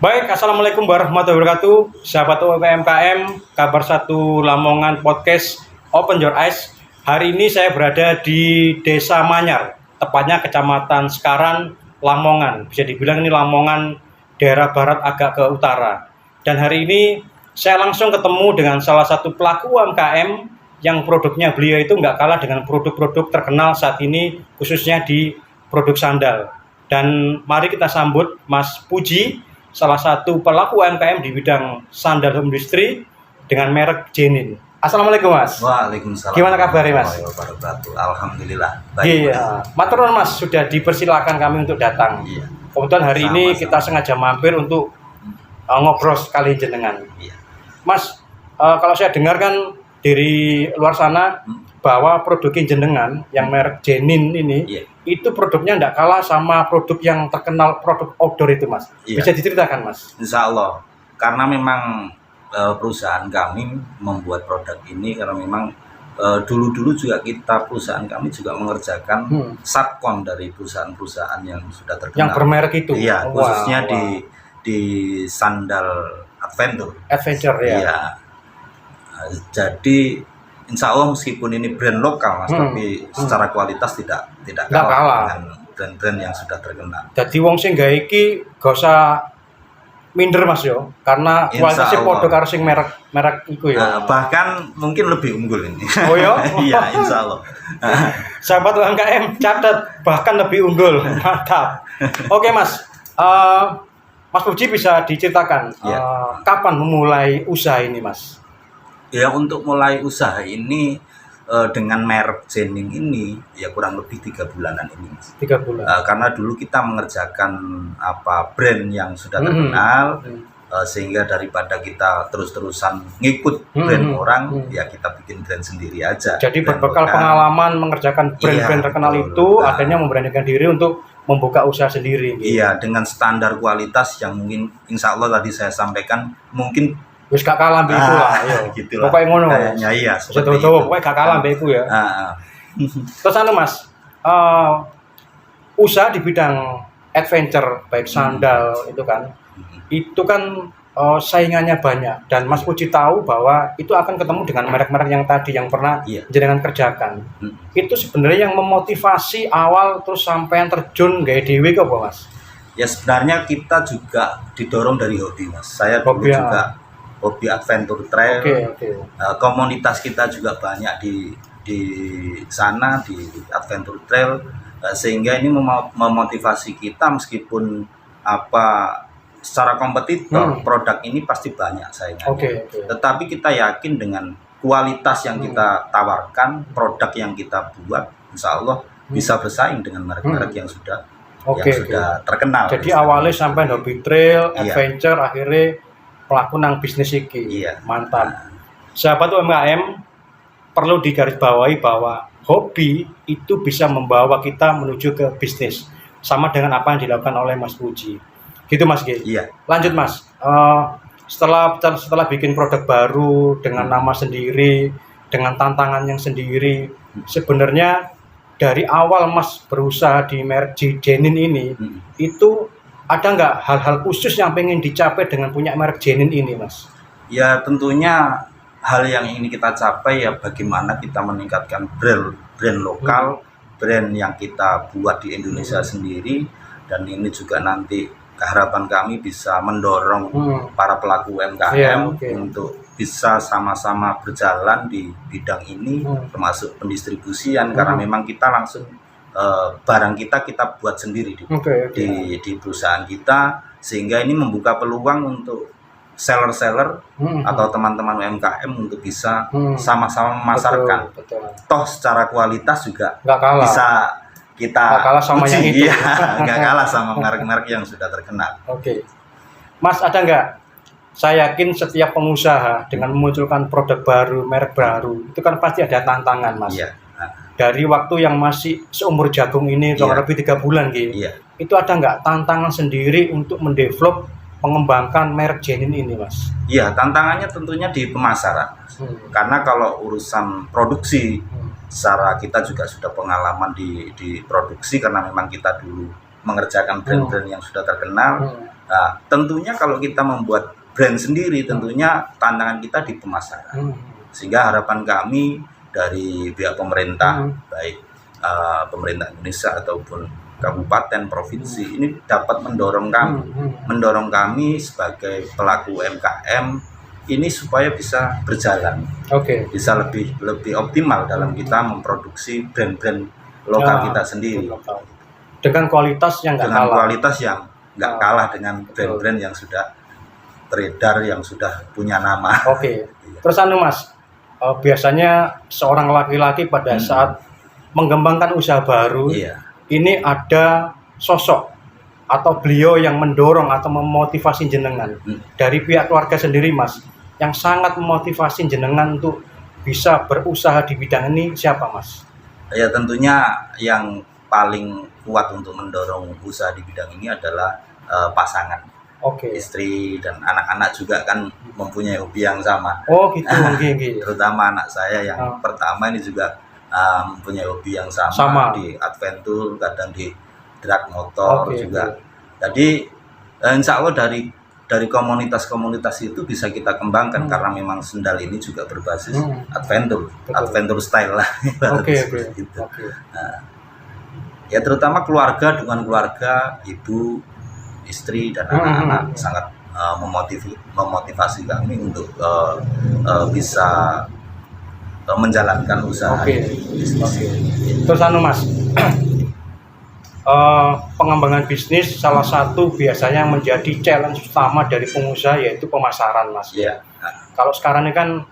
Baik, assalamualaikum warahmatullahi wabarakatuh. Sahabat UMKM, kabar satu Lamongan Podcast Open Your Eyes. Hari ini saya berada di Desa Manyar, tepatnya Kecamatan Sekaran, Lamongan. Bisa dibilang ini Lamongan daerah barat agak ke utara. Dan hari ini saya langsung ketemu dengan salah satu pelaku UMKM yang produknya beliau itu nggak kalah dengan produk-produk terkenal saat ini, khususnya di produk sandal. Dan mari kita sambut Mas Puji, salah satu pelaku UMKM di bidang sandal industri dengan merek Jenin. Assalamualaikum Mas. Waalaikumsalam. Gimana kabarnya Mas? Alhamdulillah. Baik. Iya, matur nuwun Mas, sudah dipersilakan kami untuk datang. Iya. Kebetulan hari Sama-sama. ini kita sengaja mampir untuk ngobrol sekali jenengan. Iya. Mas, kalau saya dengar kan dari luar sana bahwa produk jenengan yang merek Jenin ini, Iya. itu produknya tidak kalah sama produk yang terkenal, produk outdoor itu Mas. Iya. Bisa diceritakan Mas? Insya Allah. Karena memang perusahaan kami membuat produk ini karena memang dulu-dulu juga perusahaan kami juga mengerjakan subkon dari perusahaan-perusahaan yang sudah terkenal. Yang bermerek itu? Iya, Wah, khususnya wah. di sandal adventure. Adventure ya. Iya. Jadi insya Allah meskipun ini brand lokal Mas, tapi secara kualitas tidak Nggak kalah kalah. dengan brand-brand yang sudah terkenal. Jadi wong sing gawe iki gak usah minder Mas yo, karena Insya kualitasnya Allah. padha karo sing merek iku ya. Bahkan mungkin lebih unggul ini. Oh ya? Iya, insya Allah. Sahabat UMKM catat, bahkan lebih unggul. Mantap. Oke Mas, Mas Puji bisa diceritakan Ya. kapan memulai usaha ini Mas? Ya, untuk mulai usaha ini dengan merek Jenin ini ya kurang lebih 3 bulanan ini Mas. 3 bulan. Karena dulu kita mengerjakan brand yang sudah terkenal, sehingga daripada kita terus-terusan ngikut brand orang, ya kita bikin brand sendiri aja. Jadi Brand berbekal lokal. pengalaman mengerjakan brand-brand Iya, terkenal betul. itu, Nah. akhirnya memberanikan diri untuk membuka usaha sendiri. Gitu. Iya, dengan standar kualitas yang mungkin insya Allah tadi saya sampaikan mungkin Wis gak kalah mbek iku lah, ayo. gitu lah. Pokoknya ngono. Kayaknya iya, seperti Betul-betul, itu. pokoknya gak kalah mbek iku ya. Ah. Terus Mas, usaha di bidang adventure baik sandal itu kan saingannya banyak, dan Mas Puji tahu bahwa itu akan ketemu dengan merek-merek yang tadi yang pernah Iya. jenengan kerjakan. Itu sebenarnya yang memotivasi awal terus sampai yang terjun gaya dewe ke apa Mas? Ya sebenarnya kita juga didorong dari hobi Mas. Saya dulu Hobi, ya. juga hobi adventure trail. Oke. Komunitas kita juga banyak di sana di adventure trail, sehingga ini memotivasi kita meskipun secara kompetitor produk ini pasti banyak saingannya. Oke. Tetapi kita yakin dengan kualitas yang kita tawarkan, produk yang kita buat, insya Allah bisa bersaing dengan merek-merek yang sudah terkenal. Jadi awalnya sampai hobi trail, Iya. adventure, akhirnya pelaku nang bisnis iki. Iya. Mantap. Sahabat UMKM, perlu digarisbawahi bahwa hobi itu bisa membawa kita menuju ke bisnis. Sama dengan apa yang dilakukan oleh Mas Puji. Gitu Mas G. Iya. Lanjut Mas. Setelah bikin produk baru dengan nama sendiri, dengan tantangan yang sendiri, sebenarnya dari awal Mas berusaha di merek Jenin ini, itu ada nggak hal-hal khusus yang pengen dicapai dengan punya merek Jenin ini Mas? Ya tentunya hal yang ingin kita capai ya bagaimana kita meningkatkan brand lokal, brand yang kita buat di Indonesia sendiri, dan ini juga nanti harapan kami bisa mendorong para pelaku UMKM untuk bisa sama-sama berjalan di bidang ini, termasuk pendistribusian, karena memang kita langsung barang kita buat sendiri di perusahaan kita, sehingga ini membuka peluang untuk seller-seller atau teman-teman UMKM untuk bisa sama-sama memasarkan. Betul. Toh secara kualitas juga Nggak kalah. bisa kita Nggak kalah sama yang itu. Iya, nggak kalah sama merek-merek yang sudah terkenal. Oke. Mas, ada nggak? Saya yakin setiap pengusaha dengan memunculkan produk baru, merek baru, itu kan pasti ada tantangan Mas. Iya. Dari waktu yang masih seumur jagung ini, kurang lebih 3 bulan gitu. Iya. Itu ada nggak tantangan sendiri untuk mendevelop, mengembangkan merek Jenin ini Mas? Iya, tantangannya tentunya di pemasaran. Karena kalau urusan produksi, secara kita juga sudah pengalaman di produksi, karena memang kita dulu mengerjakan brand-brand yang sudah terkenal. Nah, tentunya kalau kita membuat brand sendiri, tentunya tantangan kita di pemasaran. Sehingga harapan kami dari pihak pemerintah, baik pemerintah Indonesia ataupun kabupaten, provinsi, ini dapat mendorong kami sebagai pelaku UMKM ini supaya bisa berjalan, bisa lebih optimal dalam kita memproduksi brand-brand lokal kita sendiri. Dengan kualitas yang nggak kalah dengan brand-brand yang sudah beredar, yang sudah punya nama. Terus Mas, biasanya seorang laki-laki pada saat mengembangkan usaha baru, ini ada sosok atau beliau yang mendorong atau memotivasi jenengan dari pihak keluarga sendiri, Mas, yang sangat memotivasi jenengan untuk bisa berusaha di bidang ini siapa, Mas? Ya, tentunya yang paling kuat untuk mendorong usaha di bidang ini adalah pasangan, istri dan anak-anak juga kan mempunyai hobi yang sama. Terutama anak saya yang pertama ini juga mempunyai hobi yang sama. Di adventure, kadang di drag motor juga. Jadi insya Allah dari komunitas-komunitas itu bisa kita kembangkan karena memang sendal ini juga berbasis adventure style lah. Nah, ya terutama keluarga, dengan keluarga, ibu, istri dan anak-anak sangat memotivasi kami untuk bisa menjalankan usaha bisnis. Terus Mas, pengembangan bisnis salah satu biasanya menjadi challenge utama dari pengusaha yaitu pemasaran, Mas. Kalau sekarang ini kan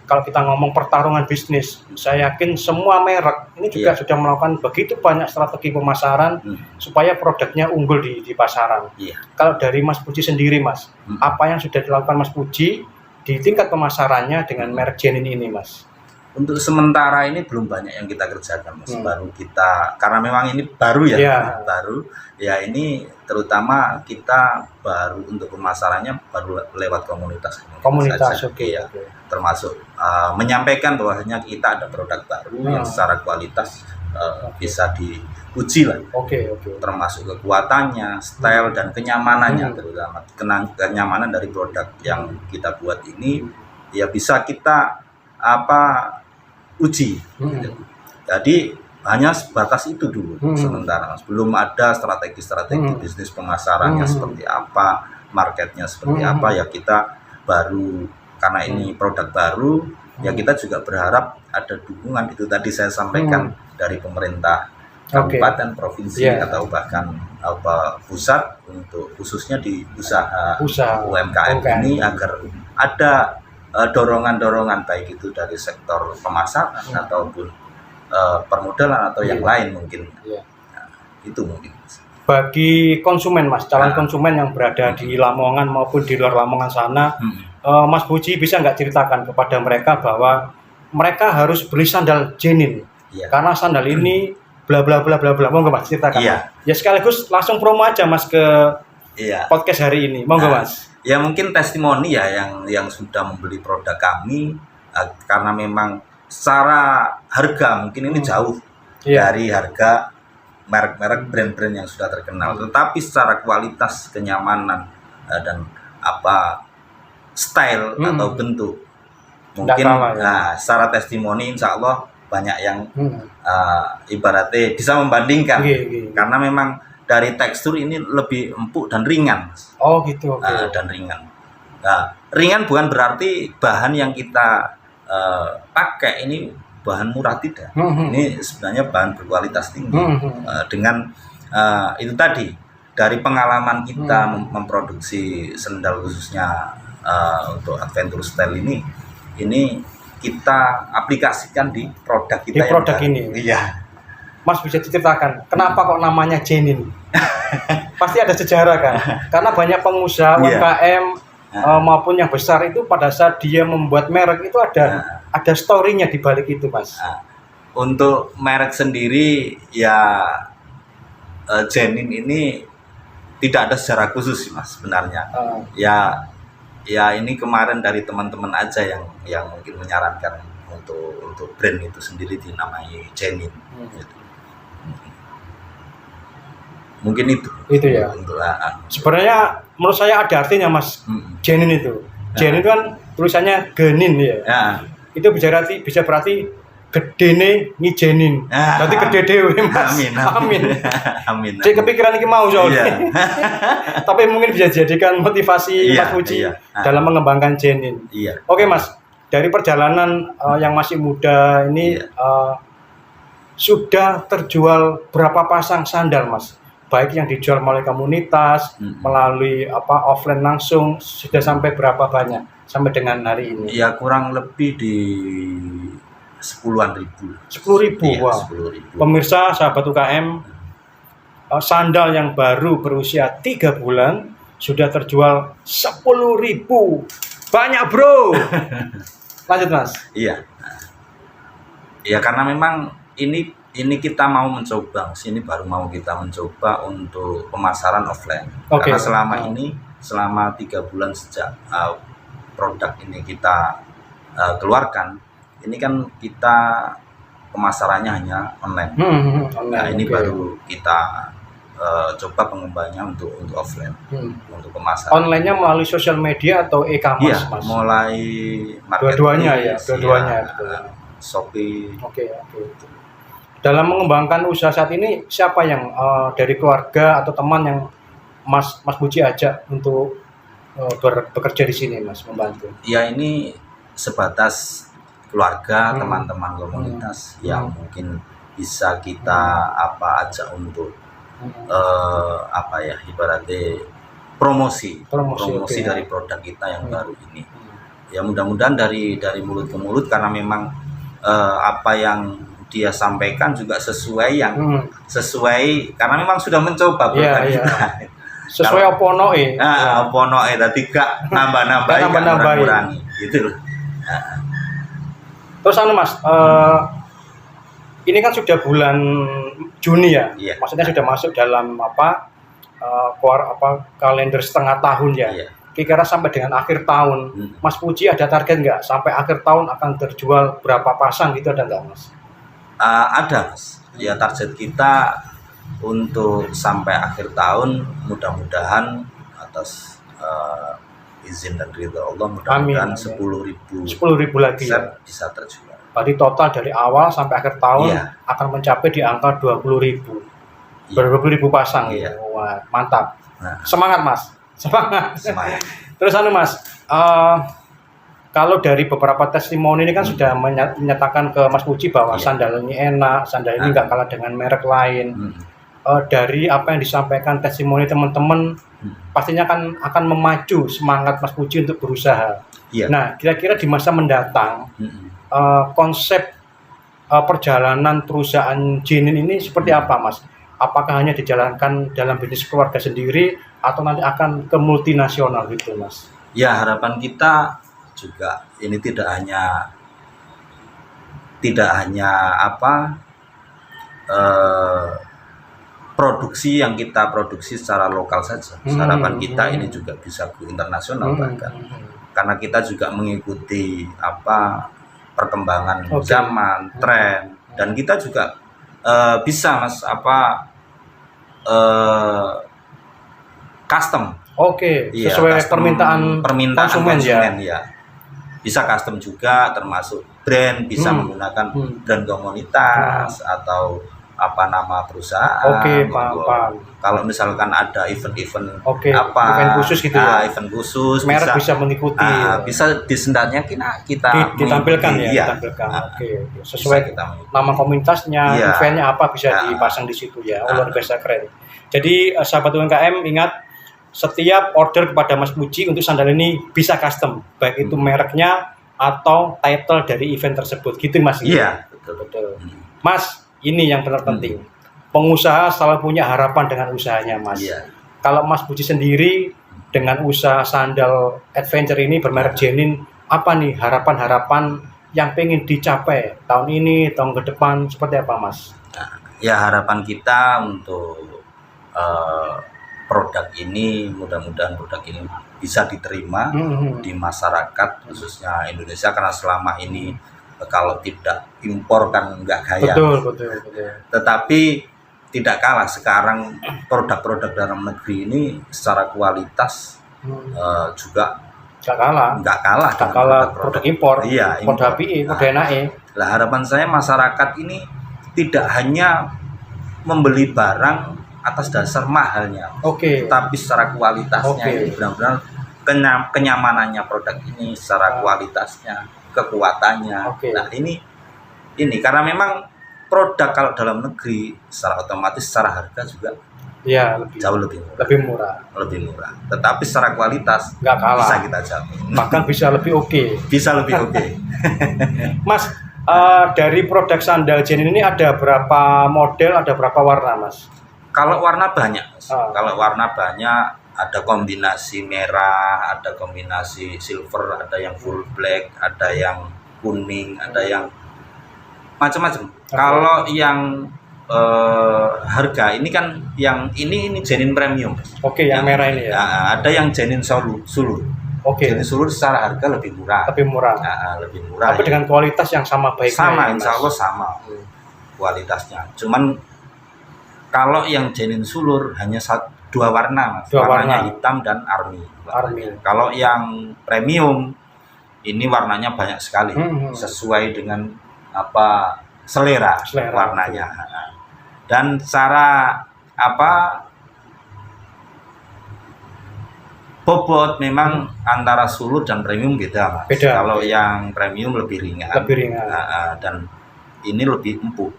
kalau kita ngomong pertarungan bisnis, saya yakin semua merek ini juga sudah melakukan begitu banyak strategi pemasaran supaya produknya unggul di pasaran. Kalau dari Mas Puji sendiri, Mas, apa yang sudah dilakukan Mas Puji di tingkat pemasarannya dengan merek Genin ini, Mas? Untuk sementara ini belum banyak yang kita kerjakan, Mas. Baru kita, karena memang ini baru baru ya, ini terutama kita baru untuk pemasarannya baru lewat komunitas saja. Termasuk menyampaikan bahwasanya kita ada produk baru yang secara kualitas bisa diuji lah. Termasuk kekuatannya, style dan kenyamanannya, terutama kenyamanan dari produk yang kita buat ini ya bisa kita uji. Jadi hanya sebatas itu dulu sementara, Mas. Belum ada strategi bisnis pemasarannya seperti apa, marketnya seperti apa, ya kita baru, karena ini produk baru, ya kita juga berharap ada dukungan itu tadi saya sampaikan dari pemerintah kabupaten, provinsi atau bahkan pusat, untuk khususnya di usaha UMKM ini agar ada dorongan-dorongan baik itu dari sektor pemasaran ataupun permodalan atau yang lain mungkin. Nah, itu mungkin. Bagi konsumen, Mas, calon konsumen yang berada di Lamongan maupun di luar Lamongan sana, Mas Puji bisa nggak ceritakan kepada mereka bahwa mereka harus beli sandal Genin karena sandal ini bla bla bla bla bla. Monggo Mas ceritakan. Ya sekaligus langsung promo aja, Mas, ke podcast hari ini. Monggo Mas. Ya mungkin testimoni ya yang sudah membeli produk kami, karena memang secara harga mungkin ini jauh dari harga merek-merek brand-brand yang sudah terkenal, tetapi secara kualitas, kenyamanan dan style atau bentuk mungkin secara testimoni insya Allah banyak yang ibaratnya bisa membandingkan karena memang dari tekstur ini lebih empuk dan ringan. Dan ringan. Nah, ringan bukan berarti bahan yang kita pakai ini bahan murah, tidak. Ini sebenarnya bahan berkualitas tinggi. Dengan itu tadi, dari pengalaman kita memproduksi sendal khususnya untuk adventure style ini kita aplikasikan di produk kita. Di produk ini. Mas bisa diceritakan kenapa kok namanya Genin? Pasti ada sejarah kan? Karena banyak pengusaha UMKM maupun yang besar itu pada saat dia membuat merek itu ada story-nya di balik itu, Mas. Untuk merek sendiri ya Genin ini tidak ada sejarah khusus sih, Mas, sebenarnya. Ya ini kemarin dari teman-teman aja yang mungkin menyarankan untuk brand itu sendiri dinamai Genin. Mungkin itu ya. Sebenarnya menurut saya ada artinya Mas. Jenin itu. Jenin itu kan tulisannya genin ya. Ya. Itu bisa berarti gedene ngijenin. Berarti gede dewe Mas. Amin. Amin. Saya kepikiran iki mau soalnya. Iya. Tapi mungkin bisa dijadikan motivasi Iya, Mas Puji iya. dalam mengembangkan Jenin. Iya. Oke Mas, dari perjalanan yang masih muda ini sudah terjual berapa pasang sandal Mas? Baik yang dijual melalui komunitas, melalui offline langsung, sudah sampai berapa banyak sampai dengan hari ini? Ya kurang lebih di 10-an ribu. 10.000, Iya, wah. 10.000. Pemirsa sahabat UKM, sandal yang baru berusia 3 bulan sudah terjual 10.000. Banyak bro. Lanjut Mas. Iya. Ya karena memang ini kita mau mencoba, sini baru mau kita mencoba untuk pemasaran offline. Oke. Karena selama 3 bulan sejak produk ini kita keluarkan, ini kan kita pemasarannya hanya online. Nah ini baru kita coba pengembangannya untuk offline, untuk pemasaran. Online-nya melalui sosial media atau e-commerce Iya, Mas? mulai Dua-duanya ya, marketplace, dua-duanya. ya, Shopee. Oke. Dalam mengembangkan usaha saat ini, siapa yang dari keluarga atau teman yang Mas Puji ajak untuk bekerja di sini, Mas, membantu? Ya ini sebatas keluarga, teman-teman komunitas yang mungkin bisa kita ajak untuk ibaratnya promosi okay. dari produk kita yang baru ini. Ya mudah-mudahan dari mulut ke mulut, karena memang apa yang dia sampaikan juga sesuai karena memang sudah mencoba produk kita. Sesuai oponoe. Oponoe tadi gak nambah-nambahi, gak kurangi gitu loh. Terus Mas, ini kan sudah bulan Juni ya. Iya. Maksudnya sudah masuk dalam kalender setengah tahun ya. Iya. Kira-kira sampai dengan akhir tahun, Mas Puji ada target nggak sampai akhir tahun akan terjual berapa pasang gitu, ada nggak Mas? Ada Mas. Ya target kita untuk sampai akhir tahun, mudah-mudahan atas izin dan ridha Allah, mudah-mudahan 10.000 lagi ya? bisa terjual. Berarti total dari awal sampai akhir tahun akan mencapai di angka 20.000. 20.000 pasang ya. Wah, mantap. Nah. Semangat Mas. Semangat. Terus Mas, kalau dari beberapa testimoni ini kan sudah menyatakan ke Mas Puji bahwa sandal ini enak, sandal ini nggak kalah dengan merek lain. Dari apa yang disampaikan testimoni teman-teman, pastinya akan memacu semangat Mas Puji untuk berusaha. Nah, kira-kira di masa mendatang, konsep perjalanan perusahaan Jenin ini seperti apa Mas? Apakah hanya dijalankan dalam bisnis keluarga sendiri atau nanti akan ke multinasional gitu Mas? Ya, harapan kita juga ini tidak hanya produksi yang kita produksi secara lokal saja. Harapan kita ini juga bisa go internasional bahkan, karena kita juga mengikuti perkembangan zaman, tren, dan kita juga bisa Mas custom. Oke, sesuai permintaan konsumen ya. Bisa custom juga, termasuk brand, bisa menggunakan brand komunitas atau nama perusahaan. Oke, paham. Kalau misalkan ada event-event event khusus gitu ya. Event khusus, merek bisa mengikuti. Bisa disendanya kita ditampilkan ditampilkan. Oke. Sesuai nama komunitasnya, eventnya apa bisa dipasang di situ ya. Luar biasa keren. Jadi sahabat UMKM ingat, setiap order kepada Mas Puji untuk sandal ini bisa custom, baik itu mereknya atau title dari event tersebut, gitu Mas. Iya, betul. Mas, ini yang benar penting. Pengusaha selalu punya harapan dengan usahanya, Mas. Kalau Mas Puji sendiri dengan usaha sandal adventure ini bermerek Jenin, apa nih harapan-harapan yang pengen dicapai tahun ini, tahun ke depan, seperti apa Mas? Ya, harapan kita untuk produk ini, mudah-mudahan produk ini bisa diterima di masyarakat, khususnya Indonesia, karena selama ini kalau tidak impor kan nggak gaya. Betul. Tetapi tidak kalah sekarang produk-produk dalam negeri ini secara kualitas juga nggak kalah dengan produk impor. Iya, impor HPI, produk NAE. Nah, harapan saya masyarakat ini tidak hanya membeli barang atas dasar mahalnya, tapi secara kualitasnya ini benar-benar kenyamanannya produk ini secara kualitasnya, kekuatannya. Nah ini karena memang produk kalau dalam negeri secara otomatis secara harga juga jauh lebih murah. Tetapi secara kualitas nggak kalah, bisa kita jamin, bahkan bisa lebih oke. Mas, dari produk sandal Jenin ini ada berapa model, ada berapa warna, Mas? Kalau warna banyak, ada kombinasi merah, ada kombinasi silver, ada yang full black, ada yang kuning, ada yang macam-macam. Kalau yang harga ini kan yang ini Jenin premium. Yang merah ini ya. Ada yang Jenin sulur. Jenin sulur secara harga lebih murah. Lebih murah. Tapi dengan kualitas yang sama baiknya. Sama, insya Allah sama kualitasnya. Cuman kalau yang Jenin sulur hanya dua warna, warnanya hitam dan army. Kalau yang premium ini warnanya banyak sekali, sesuai dengan selera warnanya. Dan cara bobot memang antara sulur dan premium beda, Mas. Kalau yang premium lebih ringan. Dan ini lebih empuk.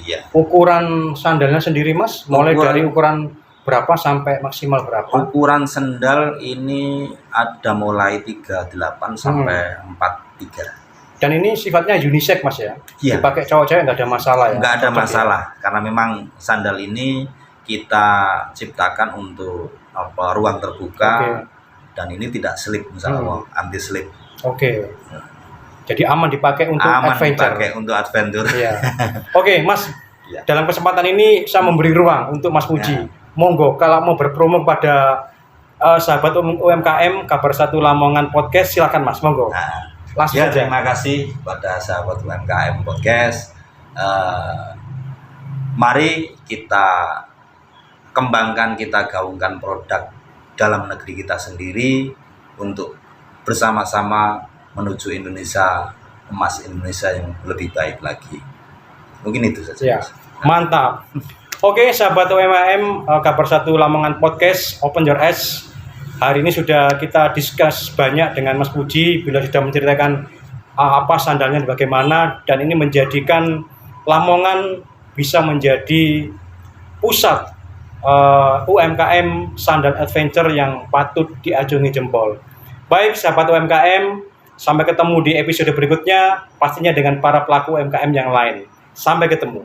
Iya. Ukuran sandalnya sendiri, Mas, mulai dari ukuran berapa sampai maksimal berapa? Ukuran sandal ini ada mulai 38 sampai 43. Dan ini sifatnya unisex, Mas ya? Iya. Dipakai cowok-cewek nggak ada masalah ya? Nggak ada masalah, karena memang sandal ini kita ciptakan untuk ruang terbuka, dan ini tidak slip, misalnya anti slip. Jadi aman dipakai untuk adventure. Iya. Mas. Dalam kesempatan ini saya memberi ruang untuk Mas Puji. Monggo kalau mau berpromo pada sahabat UMKM Kabar 1 Lamongan Podcast, silakan Mas, monggo. Langsung saja. Terima kasih pada sahabat UMKM Podcast. Mari kita kembangkan, kita gaungkan produk dalam negeri kita sendiri untuk bersama-sama menuju Indonesia, emas Indonesia yang lebih baik lagi. Mungkin itu saja. Mantap. Sahabat UMKM Kabar 1 Lamongan Podcast, Open Your Eyes. Hari ini sudah kita discuss banyak dengan Mas Puji, beliau sudah menceritakan apa sandalnya bagaimana, dan ini menjadikan Lamongan bisa menjadi pusat UMKM sandal adventure yang patut diacungi jempol. Baik sahabat UMKM, sampai ketemu di episode berikutnya, pastinya dengan para pelaku UMKM yang lain. Sampai ketemu.